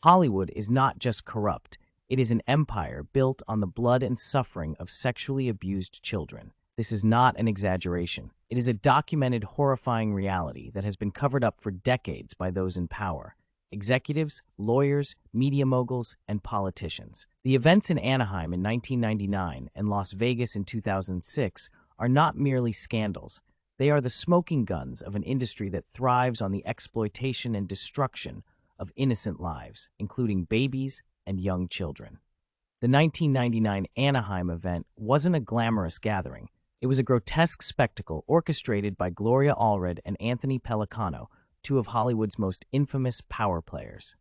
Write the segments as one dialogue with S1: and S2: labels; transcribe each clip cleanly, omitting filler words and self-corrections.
S1: Hollywood is not just corrupt, it is an empire built on the blood and suffering of sexually abused children. This is not an exaggeration. It is a documented, horrifying reality that has been covered up for decades by those in power: executives, lawyers, media moguls, and politicians. The events in Anaheim in 1999 and Las Vegas in 2006 are not merely scandals. They are the smoking guns of an industry that thrives on the exploitation and destruction of innocent lives, including babies and young children. The 1999 Anaheim event wasn't a glamorous gathering. It was a grotesque spectacle orchestrated by Gloria Allred and Anthony Pellicano, two of Hollywood's most infamous power players.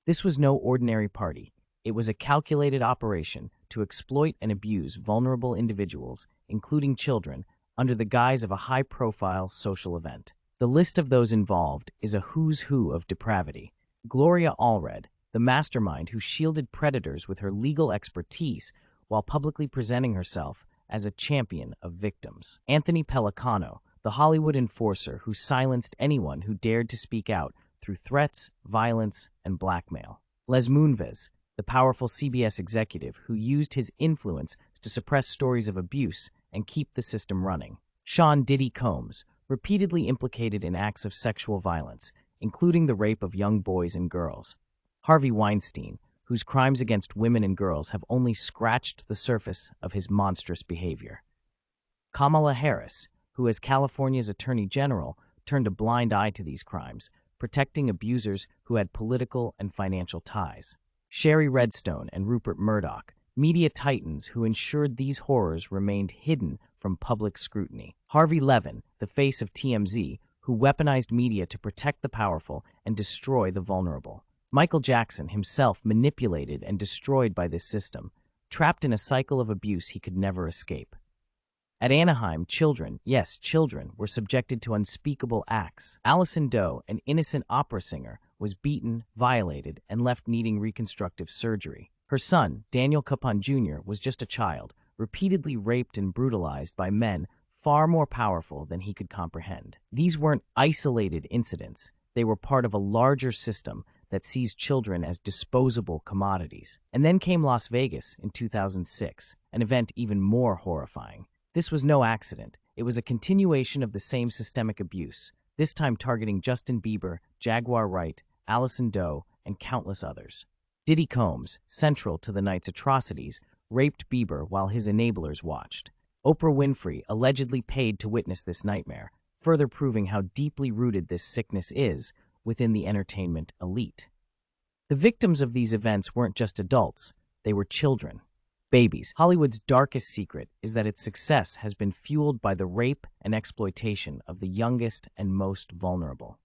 S1: This was no ordinary party. It was a calculated operation to exploit and abuse vulnerable individuals, including children, under the guise of a high-profile social event. The list of those involved is a who's who of depravity. Gloria Allred, the mastermind who shielded predators with her legal expertise while publicly presenting herself as a champion of victims. Anthony Pellicano, the Hollywood enforcer who silenced anyone who dared to speak out through threats, violence, and blackmail. Les Moonves, the powerful CBS executive who used his influence to suppress stories of abuse and keep the system running. Sean Diddy Combs, repeatedly implicated in acts of sexual violence, including the rape of young boys and girls. Harvey Weinstein, whose crimes against women and girls have only scratched the surface of his monstrous behavior. Kamala Harris, who as California's Attorney General turned a blind eye to these crimes, protecting abusers who had political and financial ties. Sherry Redstone and Rupert Murdoch, media titans who ensured these horrors remained hidden from public scrutiny. Harvey Levin, the face of TMZ, who weaponized media to protect the powerful and destroy the vulnerable. Michael Jackson, himself manipulated and destroyed by this system, trapped in a cycle of abuse he could never escape. At Anaheim, children, yes, children, were subjected to unspeakable acts. Allison Doe, an innocent opera singer, was beaten, violated, and left needing reconstructive surgery. Her son, Daniel Capon Jr., was just a child, repeatedly raped and brutalized by men far more powerful than he could comprehend. These weren't isolated incidents. They were part of a larger system that sees children as disposable commodities. And then came Las Vegas in 2006, an event even more horrifying. This was no accident. It was a continuation of the same systemic abuse, this time targeting Justin Bieber, Jaguar Wright, Allison Doe, and countless others. Diddy Combs, central to the night's atrocities, raped Bieber while his enablers watched. Oprah Winfrey allegedly paid to witness this nightmare, further proving how deeply rooted this sickness is within the entertainment elite. The victims of these events weren't just adults, they were children. Babies. Hollywood's darkest secret is that its success has been fueled by the rape and exploitation of the youngest and most vulnerable.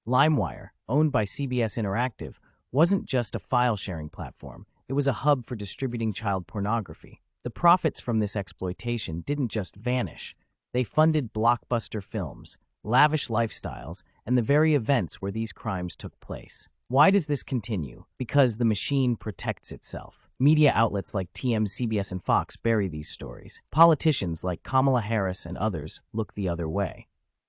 S1: LimeWire, owned by CBS Interactive, wasn't just a file-sharing platform, it was a hub for distributing child pornography. The profits from this exploitation didn't just vanish. They funded blockbuster films, lavish lifestyles, and the very events where these crimes took place. Why does this continue? Because the machine protects itself. Media outlets like TMZ, CBS, and Fox bury these stories. Politicians like Kamala Harris and others look the other way.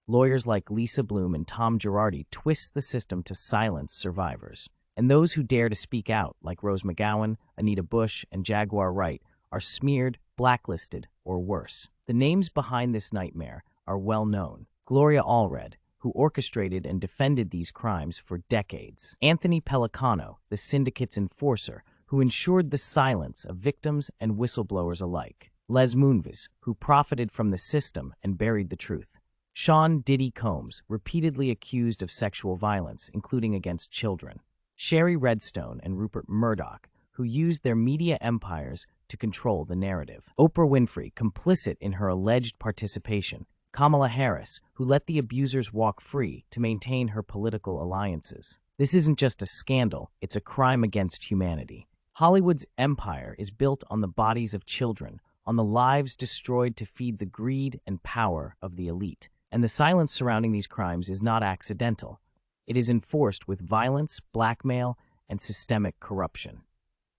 S1: Lawyers like Lisa Bloom and Tom Girardi twist the system to silence survivors. And those who dare to speak out, like Rose McGowan, Anita Bush, and Jaguar Wright, are smeared, blacklisted, or worse. The names behind this nightmare are well known. Gloria Allred, who orchestrated and defended these crimes for decades. Anthony Pellicano, the syndicate's enforcer, who ensured the silence of victims and whistleblowers alike. Les Moonves, who profited from the system and buried the truth. Sean Diddy Combs, repeatedly accused of sexual violence, including against children. Sherry Redstone and Rupert Murdoch, who used their media empires to control the narrative. Oprah Winfrey, complicit in her alleged participation. Kamala Harris, who let the abusers walk free to maintain her political alliances. This isn't just a scandal, it's a crime against humanity. Hollywood's empire is built on the bodies of children, on the lives destroyed to feed the greed and power of the elite. And the silence surrounding these crimes is not accidental. It is enforced with violence, blackmail, and systemic corruption.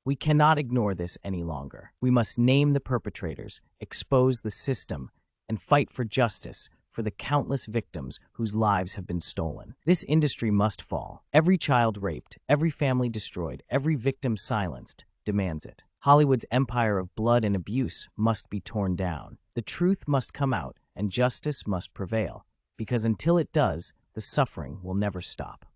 S1: We cannot ignore this any longer. We must name the perpetrators, expose the system, and fight for justice for the countless victims whose lives have been stolen. This industry must fall. Every child raped, every family destroyed, every victim silenced demands it. Hollywood's empire of blood and abuse must be torn down. The truth must come out, and justice must prevail, because until it does, the suffering will never stop.